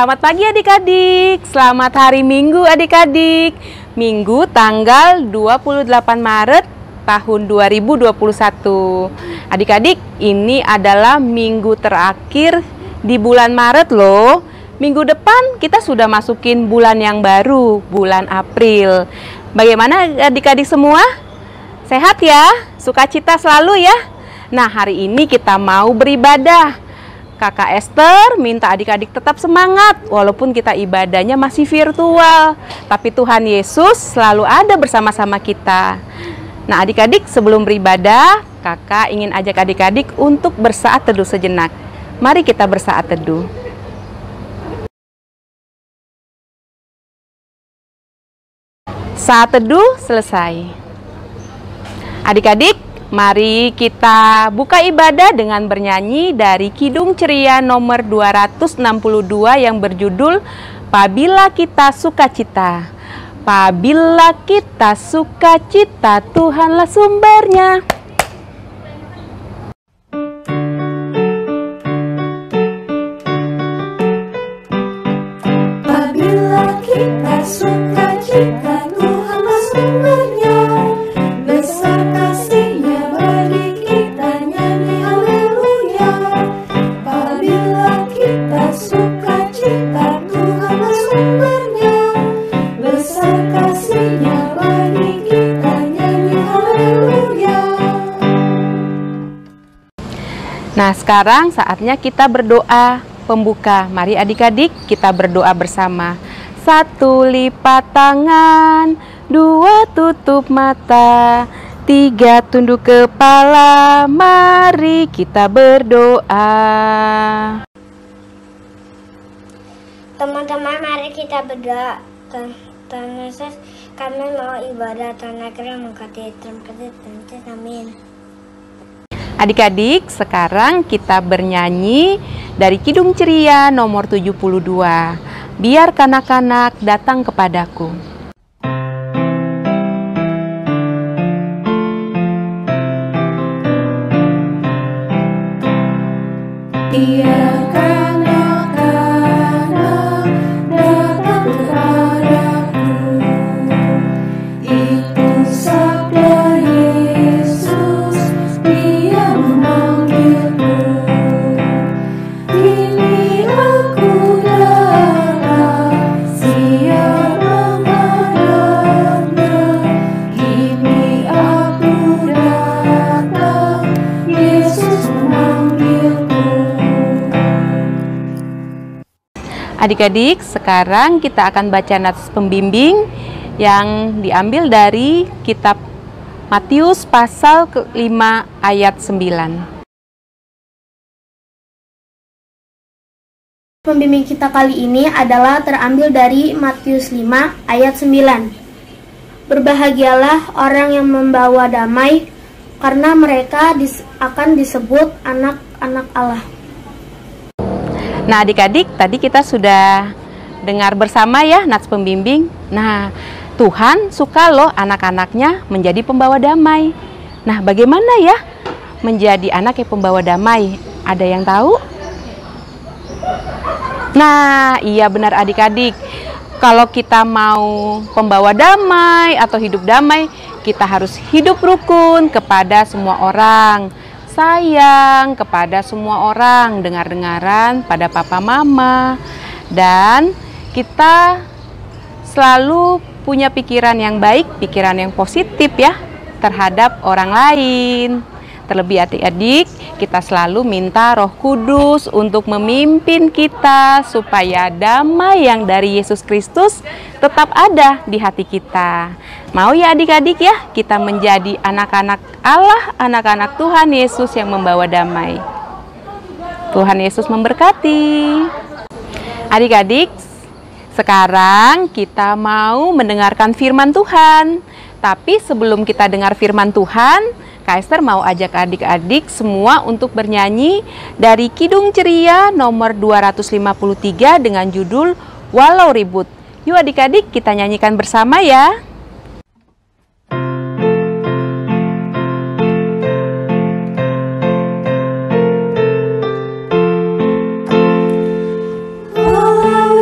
Selamat pagi adik-adik. Selamat hari Minggu adik-adik. Minggu tanggal 28 Maret tahun 2021. Adik-adik, ini adalah minggu terakhir di bulan Maret loh. Minggu depan kita sudah masukin bulan yang baru, bulan April. Bagaimana adik-adik semua? Sehat ya? Sukacita selalu ya? Nah, hari ini kita mau beribadah. Kakak Esther minta adik-adik tetap semangat walaupun kita ibadahnya masih virtual. Tapi Tuhan Yesus selalu ada bersama-sama kita. Nah adik-adik, sebelum beribadah, kakak ingin ajak adik-adik untuk bersaat teduh sejenak. Mari kita bersaat teduh. Saat teduh selesai. Adik-adik, mari kita buka ibadah dengan bernyanyi dari Kidung Ceria nomor 262 yang berjudul Apabila Kita Sukacita. Apabila kita sukacita, Tuhanlah sumbernya. Apabila kita sukacita, Tuhanlah sumbernya. Besar kasih-Nya bagi kita, nyanyi haleluya. Apabila kita sukacita, Tuhanlah sumbernya. Besar kasih-Nya bagi kita, nyanyi haleluya. Nah sekarang saatnya kita berdoa pembuka. Mari adik-adik kita berdoa bersama. 1 lipat tangan, 2 tutup mata, 3 tunduk kepala, mari kita berdoa. Teman-teman, mari kita berdoa. Tuhan Yesus, kami mau ibadah tanah kering mengkati terkait. Amin. Adik-adik, sekarang kita bernyanyi dari Kidung Ceria nomor 72. Biar kanak-kanak datang kepadaku. Biar kanak-kanak datang kepadaku, itu sabda Yesus, Dia memanggilku. Kini aku datang, siap menghadapnya. Kini aku datang, Yesus memanggilku. Adik-adik, sekarang kita akan baca nats pembimbing yang diambil dari kitab Matius pasal ke-5 ayat 9. Pembimbing kita kali ini adalah terambil dari Matius 5 ayat 9. Berbahagialah orang yang membawa damai, karena mereka akan disebut anak-anak Allah. Nah adik-adik, tadi kita sudah dengar bersama ya nats pembimbing. Nah Tuhan suka loh anak-anaknya menjadi pembawa damai. Nah bagaimana ya menjadi anak yang pembawa damai? Ada yang tahu? Nah iya benar adik-adik. Kalau kita mau pembawa damai atau hidup damai, kita harus hidup rukun kepada semua orang. Sayang kepada semua orang, dengar-dengaran pada papa mama, dan kita selalu punya pikiran yang baik, pikiran yang positif ya terhadap orang lain. Terlebih adik-adik, kita selalu minta Roh Kudus untuk memimpin kita supaya damai yang dari Yesus Kristus tetap ada di hati kita. Mau ya adik-adik ya, kita menjadi anak-anak Allah, anak-anak Tuhan Yesus yang membawa damai. Tuhan Yesus memberkati. Adik-adik, sekarang kita mau mendengarkan firman Tuhan. Tapi sebelum kita dengar firman Tuhan, Kak Esther mau ajak adik-adik semua untuk bernyanyi dari Kidung Ceria nomor 253 dengan judul Walau Ribut. Yuk adik-adik kita nyanyikan bersama ya. Walau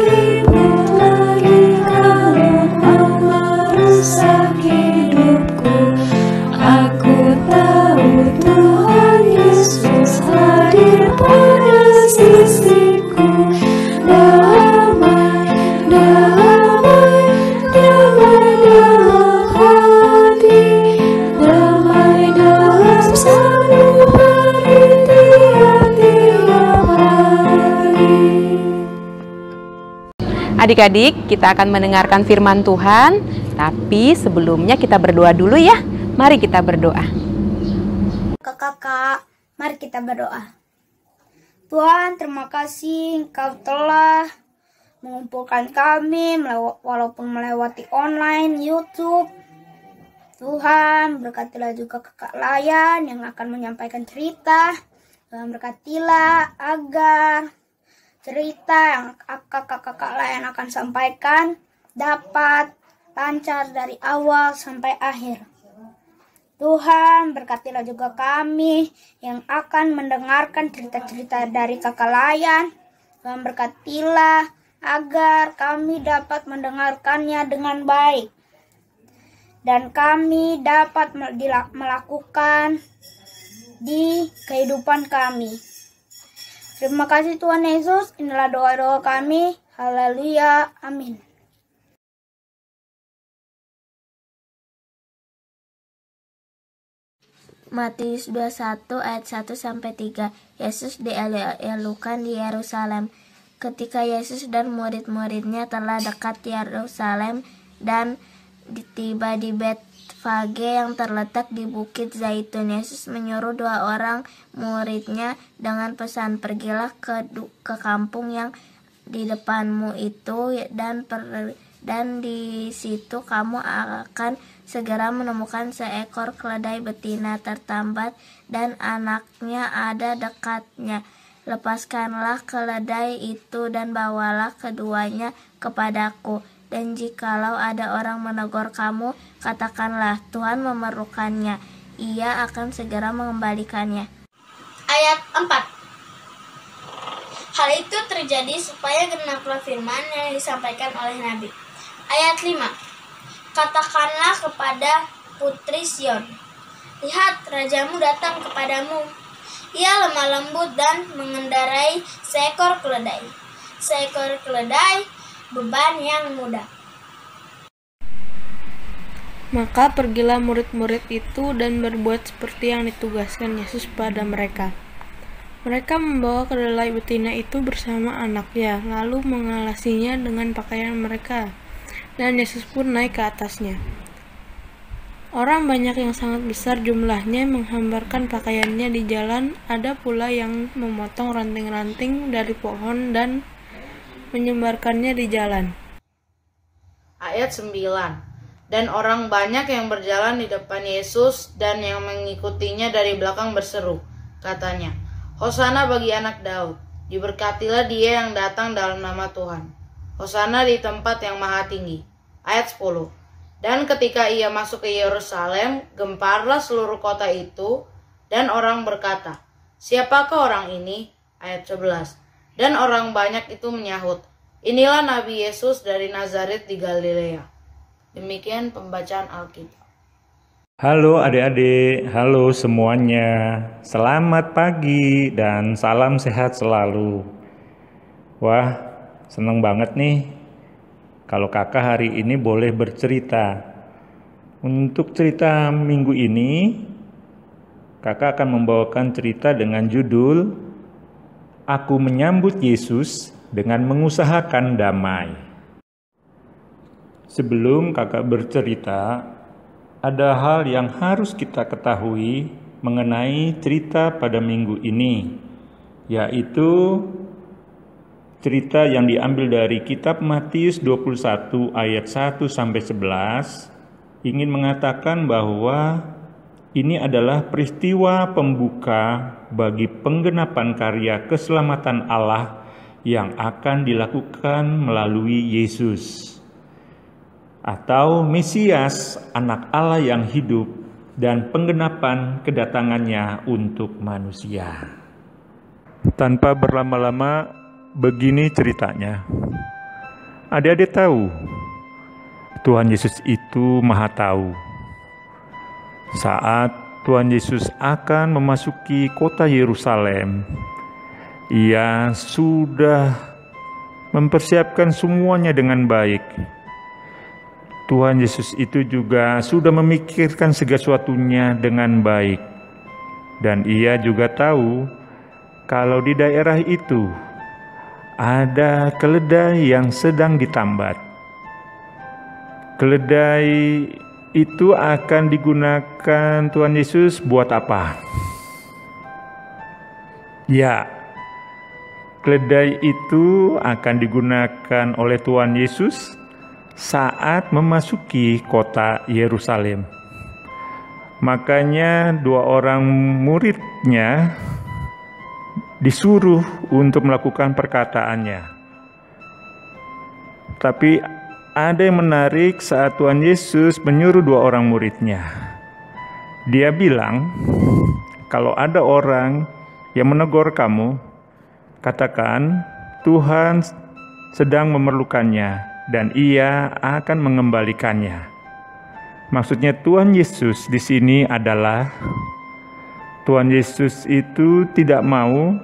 Adik-adik, kita akan mendengarkan firman Tuhan, tapi sebelumnya kita berdoa dulu ya. Mari kita berdoa. Kakak, mari kita berdoa. Tuhan, terima kasih Engkau telah mengumpulkan kami walaupun melewati online, YouTube. Tuhan, berkatilah juga kakak Layan yang akan menyampaikan cerita. Tuhan, berkatilah agar cerita yang kakak Layan akan sampaikan dapat lancar dari awal sampai akhir. Tuhan, berkatilah juga kami yang akan mendengarkan cerita-cerita dari kakak Layan. Tuhan, berkatilah agar kami dapat mendengarkannya dengan baik. Dan kami dapat melakukan di kehidupan kami. Terima kasih Tuhan Yesus, inilah doa-doa kami. Haleluya, amin. Matius 21 ayat 1-3. Yesus dielukan di Yerusalem. Ketika Yesus dan murid-muridnya telah dekat Yerusalem dan tiba di Betfage yang terletak di Bukit Zaitun, Yesus menyuruh 2 orang muridnya dengan pesan, "Pergilah ke kampung yang di depanmu itu dan di situ kamu akan segera menemukan seekor keledai betina tertambat dan anaknya ada dekatnya. Lepaskanlah keledai itu dan bawalah keduanya kepadaku. Dan jikalau ada orang menegur kamu, katakanlah, Tuhan memerlukannya. Ia akan segera mengembalikannya." Ayat 4. Hal itu terjadi supaya genaplah firman yang disampaikan oleh Nabi. Ayat 5. Katakanlah kepada putri Sion, "Lihat, rajamu datang kepadamu. Ia lemah lembut dan mengendarai seekor keledai. Seekor keledai, beban yang mudah." Maka pergilah murid-murid itu dan berbuat seperti yang ditugaskan Yesus pada mereka. Mereka membawa keledai betina itu bersama anaknya, lalu mengalasinya dengan pakaian mereka, dan Yesus pun naik ke atasnya. Orang banyak yang sangat besar jumlahnya menghambarkan pakaiannya di jalan, ada pula yang memotong ranting-ranting dari pohon dan menyebarkannya di jalan. Ayat 9. Dan orang banyak yang berjalan di depan Yesus dan yang mengikutinya dari belakang berseru, katanya, "Hosana bagi anak Daud, diberkatilah dia yang datang dalam nama Tuhan. Hosana di tempat yang maha tinggi." Ayat 10. Dan ketika ia masuk ke Yerusalem, gemparlah seluruh kota itu, dan orang berkata, "Siapakah orang ini?" Ayat 11. Dan orang banyak itu menyahut, "Inilah Nabi Yesus dari Nazaret di Galilea." Demikian pembacaan Alkitab. Halo adik-adik, halo semuanya. Selamat pagi dan salam sehat selalu. Wah, seneng banget nih kalau kakak hari ini boleh bercerita. Untuk cerita minggu ini, kakak akan membawakan cerita dengan judul "Aku Menyambut Yesus dengan Mengusahakan Damai." Sebelum kakak bercerita, ada hal yang harus kita ketahui mengenai cerita pada minggu ini, yaitu cerita yang diambil dari kitab Matius 21 ayat 1-11 ingin mengatakan bahwa ini adalah peristiwa pembuka bagi penggenapan karya keselamatan Allah yang akan dilakukan melalui Yesus, atau Mesias, anak Allah yang hidup, dan penggenapan kedatangannya untuk manusia. Tanpa berlama-lama, begini ceritanya. Adik-adik tahu, Tuhan Yesus itu Maha Tahu. Saat Tuhan Yesus akan memasuki kota Yerusalem, Ia sudah mempersiapkan semuanya dengan baik. Tuhan Yesus itu juga sudah memikirkan segala sesuatunya dengan baik. Dan Ia juga tahu kalau di daerah itu ada keledai yang sedang ditambat. Keledai itu akan digunakan Tuhan Yesus buat apa? Ya, keledai itu akan digunakan oleh Tuhan Yesus saat memasuki kota Yerusalem. Makanya 2 orang muridnya disuruh untuk melakukan perkataannya. Tapi ada yang menarik saat Tuhan Yesus menyuruh 2 orang muridnya. Dia bilang, kalau ada orang yang menegur kamu, katakan Tuhan sedang memerlukannya dan Ia akan mengembalikannya. Maksudnya Tuhan Yesus di sini adalah Tuhan Yesus itu tidak mau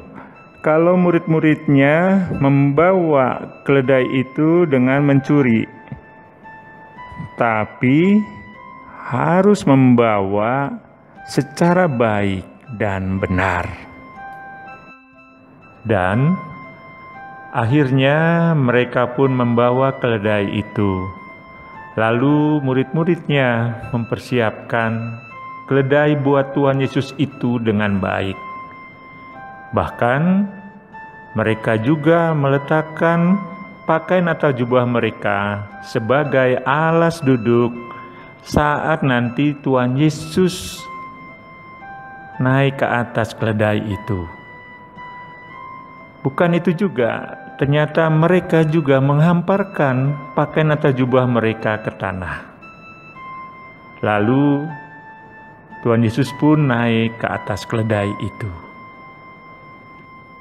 kalau murid-muridnya membawa keledai itu dengan mencuri, tapi harus membawa secara baik dan benar. Dan akhirnya mereka pun membawa keledai itu. Lalu murid-muridnya mempersiapkan keledai buat Tuhan Yesus itu dengan baik. Bahkan mereka juga meletakkan pakaian atau jubah mereka sebagai alas duduk saat nanti Tuhan Yesus naik ke atas keledai itu. Bukan itu juga, ternyata mereka juga menghamparkan pakaian atau jubah mereka ke tanah. Lalu Tuhan Yesus pun naik ke atas keledai itu.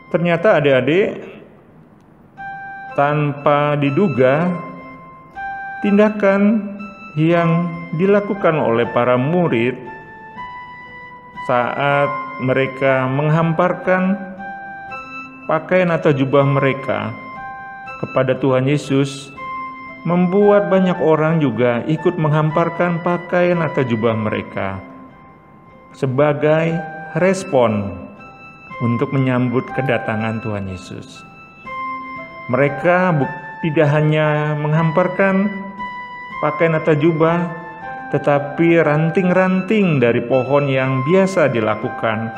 Ternyata adik-adik, tanpa diduga, tindakan yang dilakukan oleh para murid saat mereka menghamparkan pakaian atau jubah mereka kepada Tuhan Yesus membuat banyak orang juga ikut menghamparkan pakaian atau jubah mereka sebagai respon untuk menyambut kedatangan Tuhan Yesus. Mereka tidak hanya menghamparkan pakaian atau jubah, tetapi ranting-ranting dari pohon yang biasa dilakukan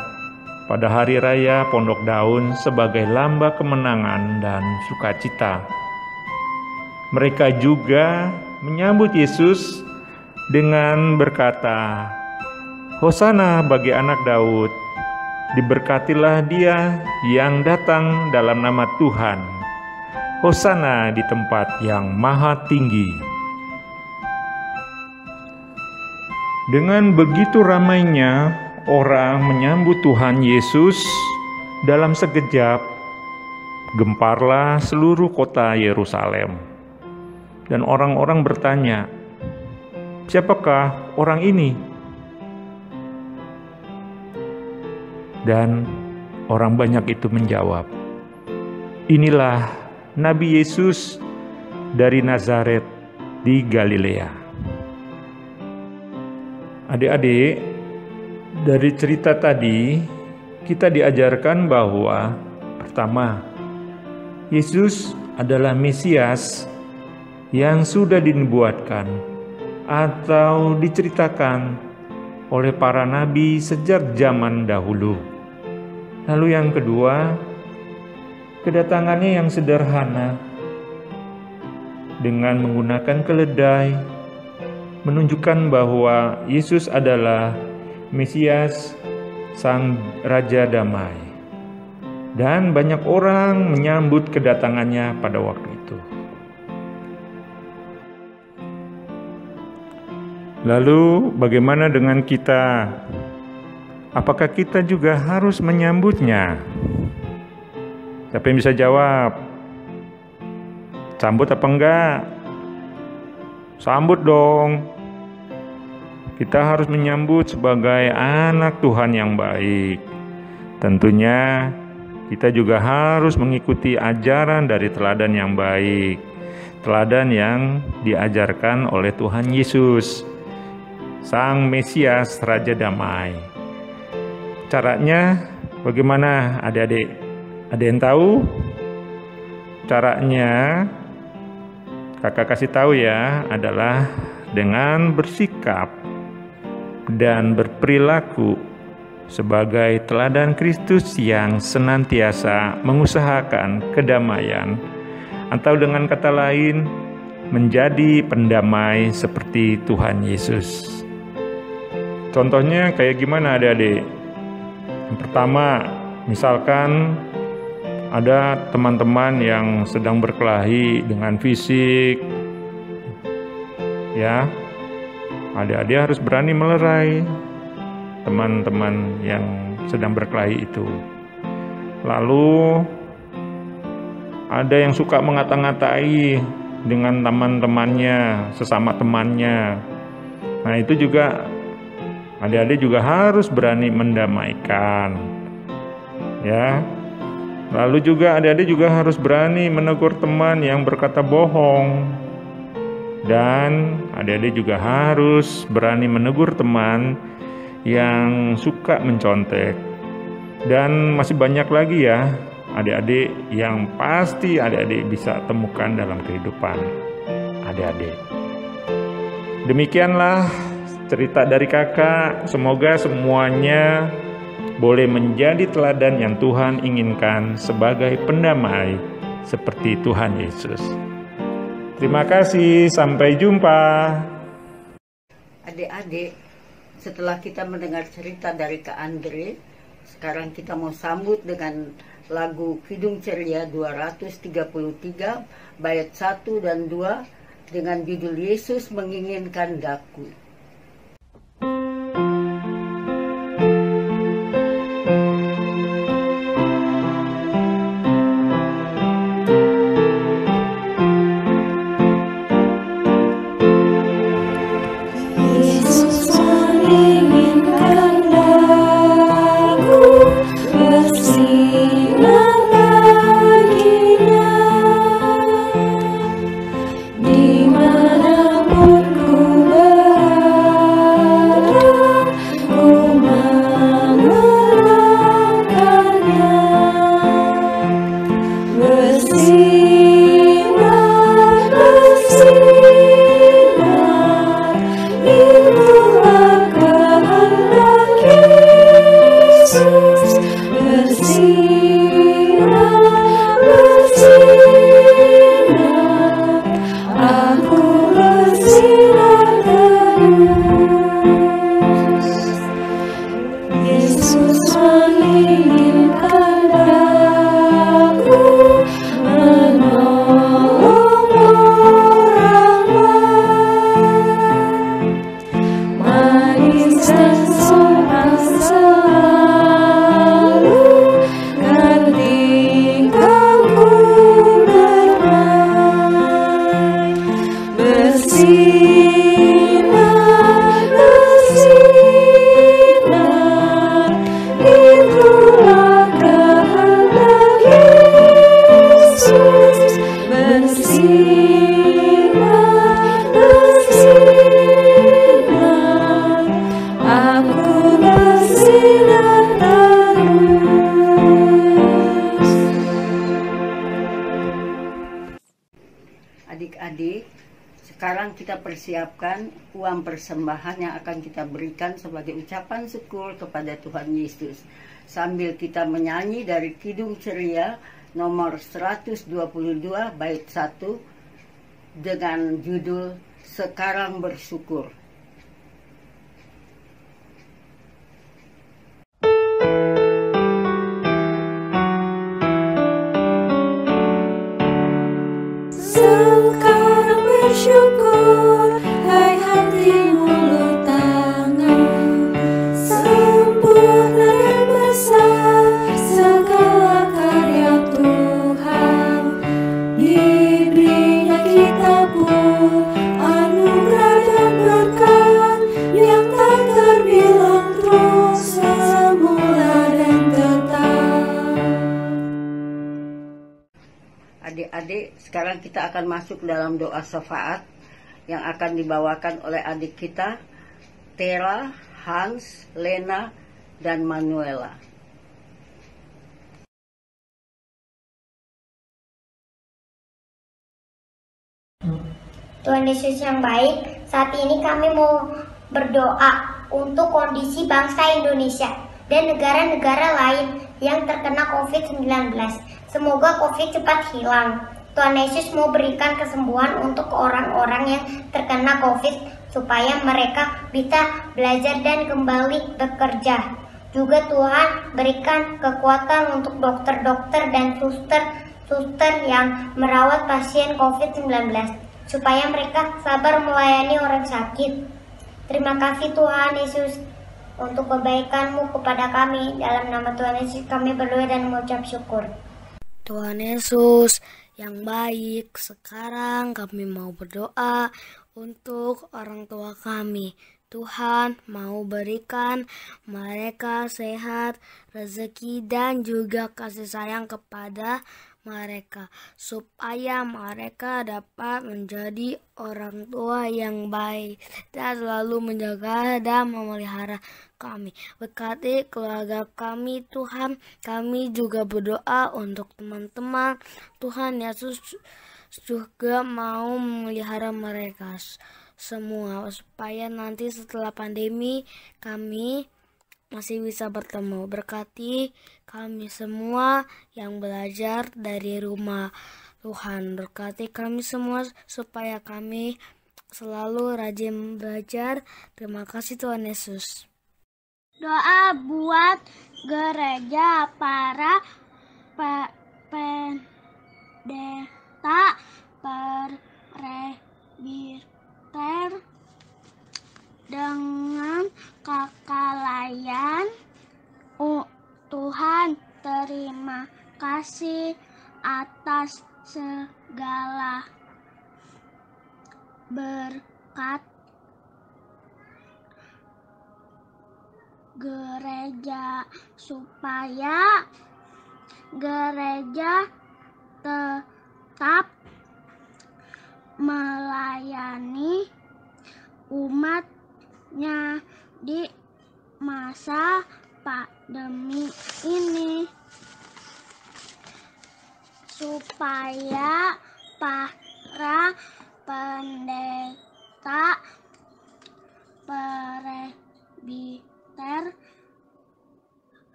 pada hari raya Pondok Daun sebagai lamba kemenangan dan sukacita. Mereka juga menyambut Yesus dengan berkata, Hosana bagi anak Daud, diberkatilah dia yang datang dalam nama Tuhan. Hosana di tempat yang maha tinggi. Dengan begitu ramainya orang menyambut Tuhan Yesus, dalam sekejap gemparlah seluruh kota Yerusalem. Dan orang-orang bertanya, siapakah orang ini? Dan orang banyak itu menjawab, inilah Nabi Yesus dari Nazaret di Galilea. Adik-adik, dari cerita tadi kita diajarkan bahwa pertama, Yesus adalah Mesias yang sudah dinubuatkan atau diceritakan oleh para nabi sejak zaman dahulu. Lalu yang kedua, kedatangannya yang sederhana dengan menggunakan keledai menunjukkan bahwa Yesus adalah Mesias, Sang Raja Damai. Dan banyak orang menyambut kedatangannya pada waktu itu. Lalu bagaimana dengan kita? Apakah kita juga harus menyambutnya? Siapa yang bisa jawab? Sambut apa enggak? Sambut dong. Kita harus menyambut sebagai anak Tuhan yang baik. Tentunya kita juga harus mengikuti ajaran dari teladan yang baik. Teladan yang diajarkan oleh Tuhan Yesus, Sang Mesias Raja Damai. Caranya bagaimana adik-adik? Ada yang tahu? Caranya, kakak kasih tahu ya, adalah dengan bersikap dan berperilaku sebagai teladan Kristus yang senantiasa mengusahakan kedamaian, atau dengan kata lain, menjadi pendamai seperti Tuhan Yesus. Contohnya kayak gimana adik-adik? Yang pertama, misalkan ada teman-teman yang sedang berkelahi dengan fisik, ya, adik-adik harus berani melerai teman-teman yang sedang berkelahi itu. Lalu ada yang suka ngata-ngatai dengan teman-temannya, sesama temannya. Nah, itu juga adik-adik juga harus berani mendamaikan, ya. Lalu juga adik-adik juga harus berani menegur teman yang berkata bohong. Dan adik-adik juga harus berani menegur teman yang suka mencontek. Dan masih banyak lagi ya adik-adik yang pasti adik-adik bisa temukan dalam kehidupan adik-adik. Demikianlah cerita dari kakak. Semoga semuanya boleh menjadi teladan yang Tuhan inginkan sebagai pendamai seperti Tuhan Yesus. Terima kasih, sampai jumpa. Adik-adik, setelah kita mendengar cerita dari Kak Andre, sekarang kita mau sambut dengan lagu Kidung Ceria 233 bait 1 dan 2 dengan judul Yesus Menginginkan Daku. Adik-adik, sekarang kita persiapkan uang persembahan yang akan kita berikan sebagai ucapan syukur kepada Tuhan Yesus. Sambil kita menyanyi dari Kidung Ceria nomor 122 bait 1 dengan judul Sekarang Bersyukur. Sekarang bersyukur, hai hati mulut tangan, sempurna dan besar segala karya Tuhan. Diberinya kita pun anugerah dan berkat yang tak terbilang terus semula dan tetap. Adik-adik, sekarang kita akan masuk dalam doa syafaat yang akan dibawakan oleh adik kita, Tera, Hans, Lena, dan Manuela. Tuhan Yesus yang baik, saat ini kami mau berdoa untuk kondisi bangsa Indonesia dan negara-negara lain yang terkena COVID-19. Semoga COVID cepat hilang. Tuhan Yesus mau berikan kesembuhan untuk orang-orang yang terkena COVID supaya mereka bisa belajar dan kembali bekerja. Juga Tuhan berikan kekuatan untuk dokter-dokter dan suster yang merawat pasien COVID-19 supaya mereka sabar melayani orang sakit. Terima kasih Tuhan Yesus untuk kebaikan-Mu kepada kami. Dalam nama Tuhan Yesus kami berdoa dan mengucap syukur. Tuhan Yesus yang baik, sekarang kami mau berdoa untuk orang tua kami. Tuhan mau berikan mereka sehat, rezeki, dan juga kasih sayang kepada mereka, supaya mereka dapat menjadi orang tua yang baik dan selalu menjaga dan memelihara kami. Berkati keluarga kami Tuhan. Kami juga berdoa untuk teman-teman. Tuhan Yesus juga mau memelihara mereka semua supaya nanti setelah pandemi kami masih bisa bertemu. Berkati kami semua yang belajar dari rumah. Tuhan berkati kami semua supaya kami selalu rajin belajar. Terima kasih Tuhan Yesus. Doa buat gereja para pendeta, presbiter dengan kekalaian. Tuhan, terima kasih atas segala berkat gereja, supaya gereja tetap melayani umatnya di masa pandemi ini, supaya para pendeta, presbiter,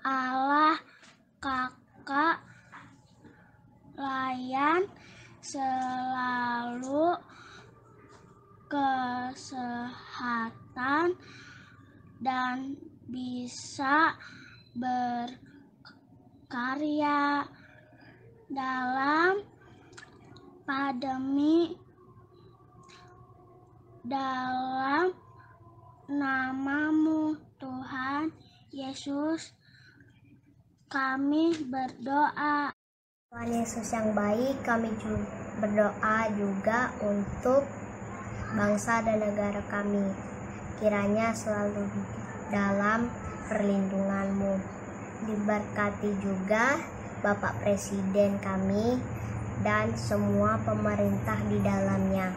Allah kakak layan selalu kesehatan dan bisa berkarya dalam pandemi. Dalam nama-Mu Tuhan Yesus kami berdoa. Tuhan Yesus yang baik, kami berdoa juga untuk bangsa dan negara kami. Kiranya selalu dalam perlindungan-Mu. Diberkati juga Bapak Presiden kami dan semua pemerintah di dalamnya.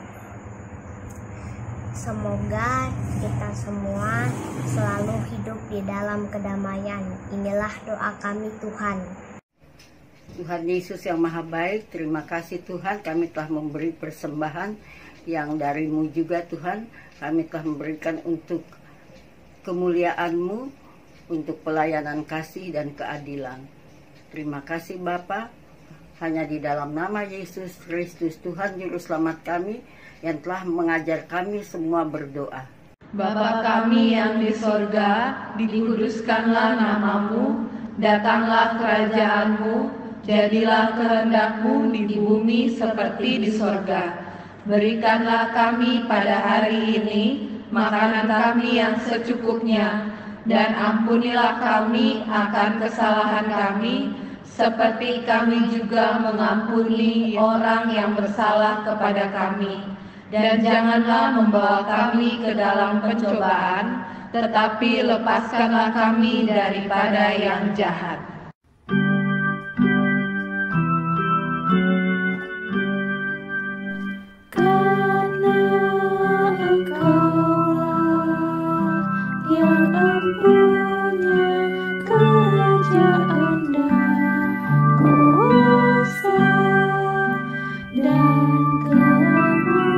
Semoga kita semua selalu hidup di dalam kedamaian. Inilah doa kami Tuhan. Tuhan Yesus yang Maha Baik, terima kasih Tuhan, kami telah memberi persembahan yang dari-Mu juga Tuhan. Kami telah memberikan untuk kemuliaan-Mu, untuk pelayanan kasih dan keadilan. Terima kasih Bapa, hanya di dalam nama Yesus Kristus Tuhan Juru Selamat kami yang telah mengajar kami semua berdoa. Bapa kami yang di sorga, dikuduskanlah nama-Mu, datanglah kerajaan-Mu, jadilah kehendak-Mu di bumi seperti di sorga. Berikanlah kami pada hari ini makanan kami yang secukupnya, dan ampunilah kami akan kesalahan kami, seperti kami juga mengampuni orang yang bersalah kepada kami. Dan janganlah membawa kami ke dalam pencobaan, tetapi lepaskanlah kami daripada yang jahat. Karena Engkaulah yang empunya kerajaan dan kuasa dan kemuliaan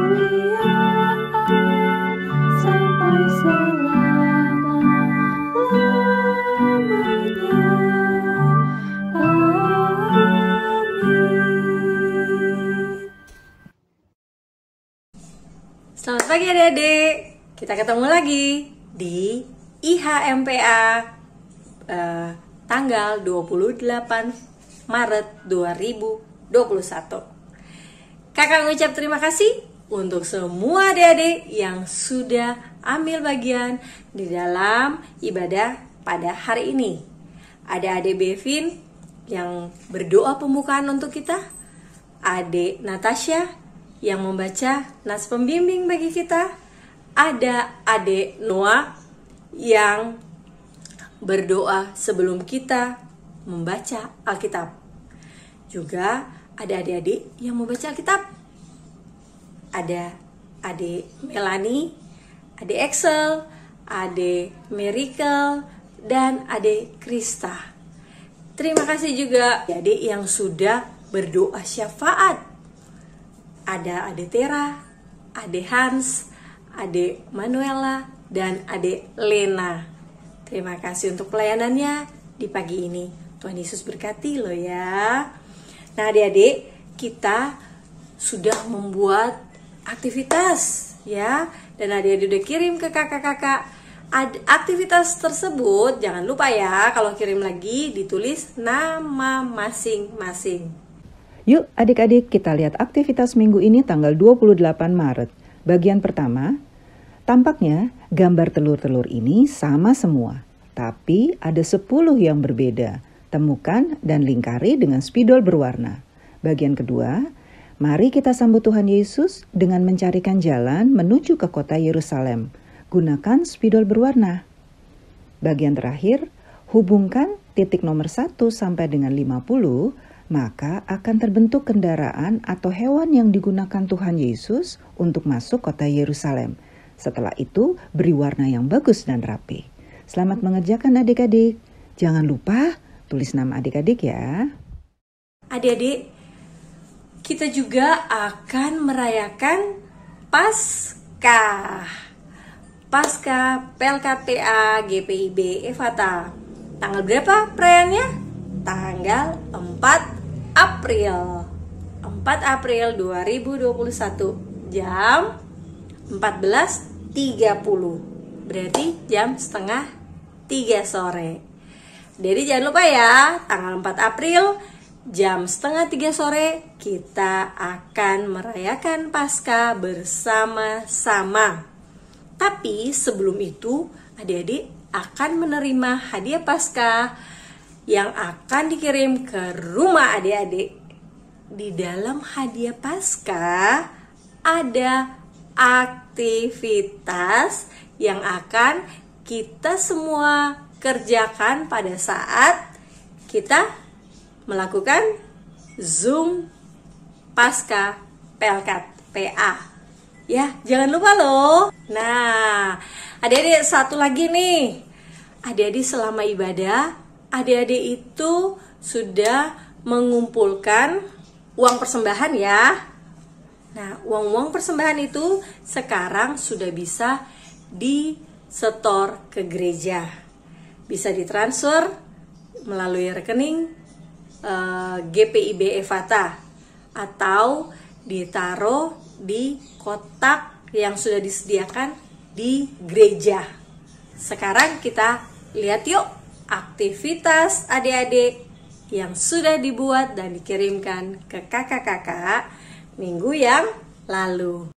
Selamat pagi adik-adik. Kita ketemu lagi di IHMPA tanggal 28 Maret 2021. Kakak mengucap terima kasih untuk semua adik-adik yang sudah ambil bagian di dalam ibadah pada hari ini. Ada adik Bevin yang berdoa pembukaan untuk kita, adik Natasha yang membaca nas pembimbing bagi kita, ada adik Noah yang berdoa sebelum kita membaca Alkitab. Juga ada adik-adik yang membaca Alkitab. Ada adik Melanie, adik Excel, adik Miracle, dan adik Krista. Terima kasih juga adik yang sudah berdoa syafaat. Ada adik Tera, adik Hans, adik Manuela, dan adik Lena. Terima kasih untuk pelayanannya di pagi ini. Tuhan Yesus berkati loh ya. Nah adik-adik, kita sudah membuat aktivitas ya. Dan adik-adik udah kirim ke kakak-kakak. Aktivitas tersebut jangan lupa ya, kalau kirim lagi ditulis nama masing-masing. Yuk adik-adik kita lihat aktivitas minggu ini tanggal 28 Maret. Bagian pertama, tampaknya gambar telur-telur ini sama semua, tapi ada 10 yang berbeda. Temukan dan lingkari dengan spidol berwarna. Bagian kedua, mari kita sambut Tuhan Yesus dengan mencarikan jalan menuju ke kota Yerusalem. Gunakan spidol berwarna. Bagian terakhir, hubungkan titik nomor 1 sampai dengan 50, maka akan terbentuk kendaraan atau hewan yang digunakan Tuhan Yesus untuk masuk kota Yerusalem. Setelah itu, beri warna yang bagus dan rapi. Selamat mengerjakan adik-adik. Jangan lupa tulis nama adik-adik ya. Adik-adik, kita juga akan merayakan Paskah. Paskah PLKTA GPIB Efata. Tanggal berapa perayaannya? Tanggal 4 April 2021 jam 14.30. Berarti jam setengah 3 sore. Jadi jangan lupa ya, tanggal 4 April jam setengah 3 sore kita akan merayakan Paskah bersama-sama. Tapi sebelum itu, adik-adik akan menerima hadiah Paskah yang akan dikirim ke rumah adik-adik. Di dalam hadiah Paskah ada aktivitas yang akan kita semua kerjakan pada saat kita melakukan Zoom Paskah Pelkat PA. Ya, jangan lupa loh. Nah, adik-adik satu lagi nih. Adik-adik selama ibadah, adik-adik itu sudah mengumpulkan uang persembahan ya. Nah, uang-uang persembahan itu sekarang sudah bisa disetor ke gereja. Bisa ditransfer melalui rekening GPIB Efata atau ditaruh di kotak yang sudah disediakan di gereja. Sekarang kita lihat yuk aktivitas adik-adik yang sudah dibuat dan dikirimkan ke kakak-kakak minggu yang lalu.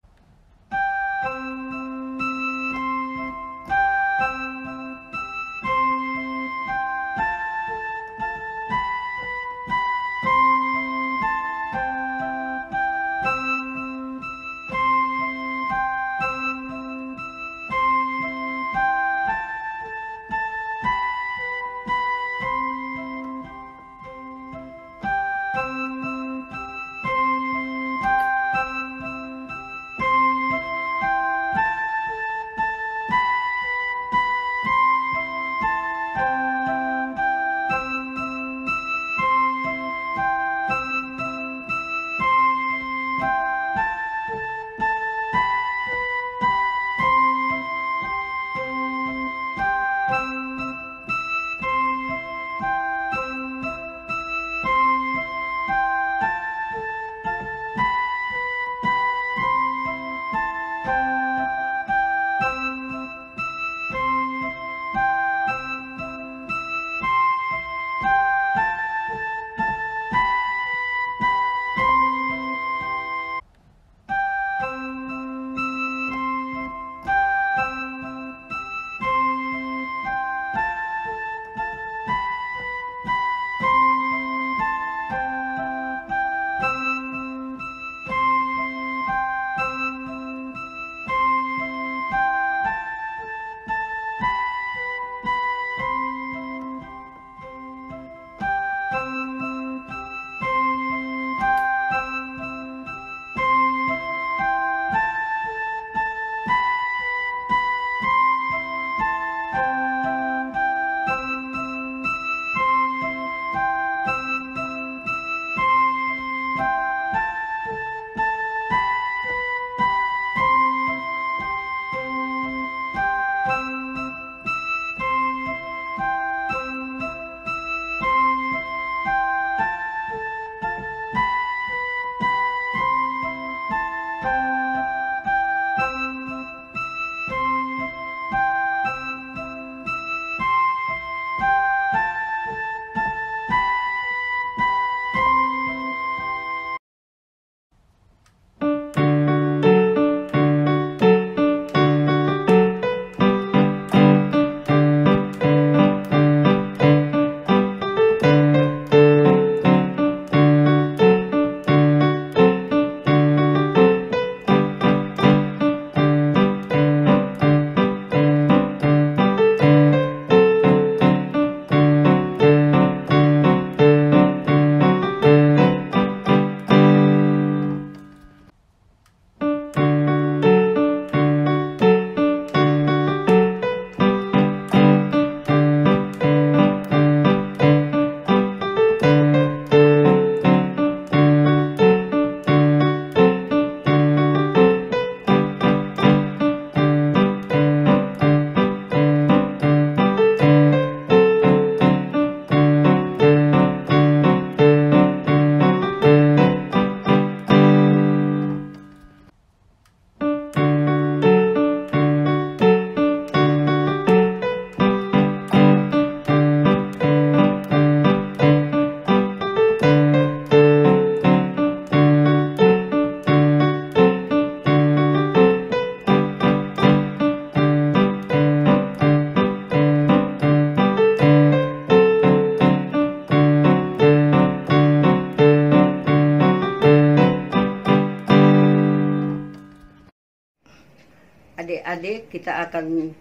Adik-adik, kita akan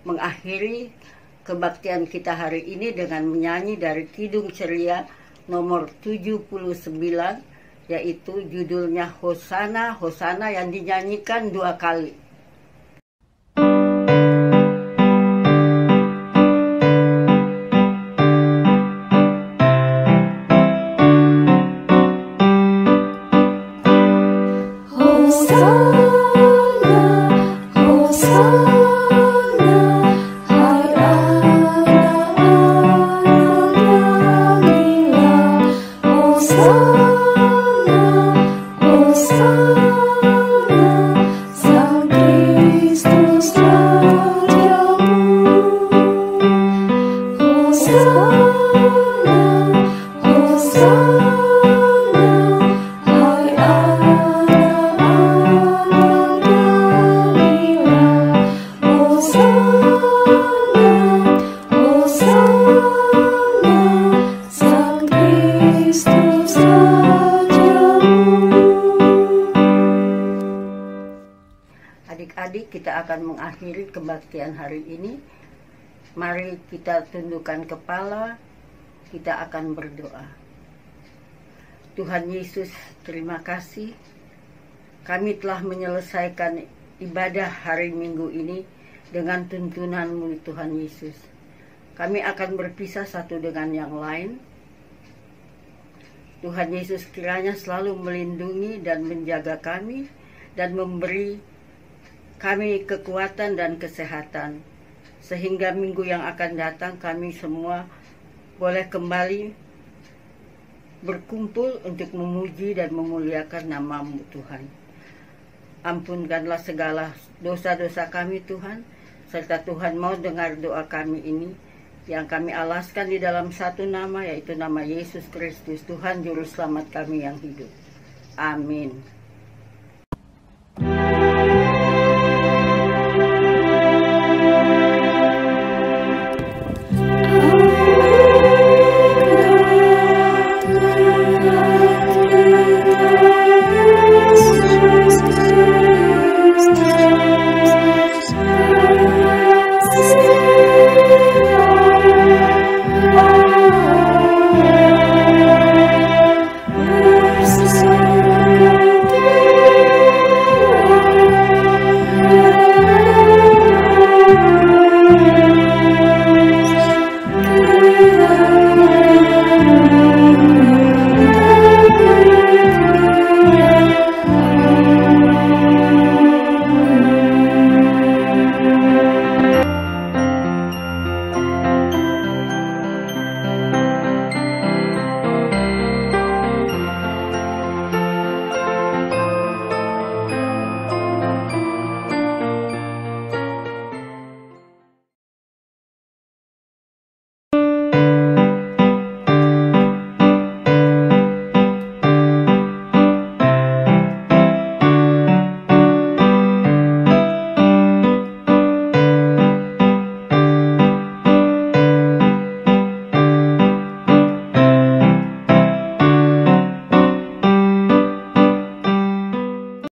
mengakhiri kebaktian kita hari ini dengan menyanyi dari Kidung Ceria nomor 79, yaitu judulnya Hosana, Hosana, yang dinyanyikan 2 kali. Adik-adik, kita akan mengakhiri kebaktian hari ini. Mari kita tundukkan kepala, kita akan berdoa. Tuhan Yesus, terima kasih. Kami telah menyelesaikan ibadah hari Minggu ini dengan tuntunan-Mu, Tuhan Yesus. Kami akan berpisah satu dengan yang lain. Tuhan Yesus kiranya selalu melindungi dan menjaga kami dan memberi kami kekuatan dan kesehatan, sehingga minggu yang akan datang kami semua boleh kembali berkumpul untuk memuji dan memuliakan nama-Mu, Tuhan. Ampunkanlah segala dosa-dosa kami, Tuhan, serta Tuhan mau dengar doa kami ini yang kami alaskan di dalam satu nama, yaitu nama Yesus Kristus, Tuhan Juru Selamat kami yang hidup. Amin.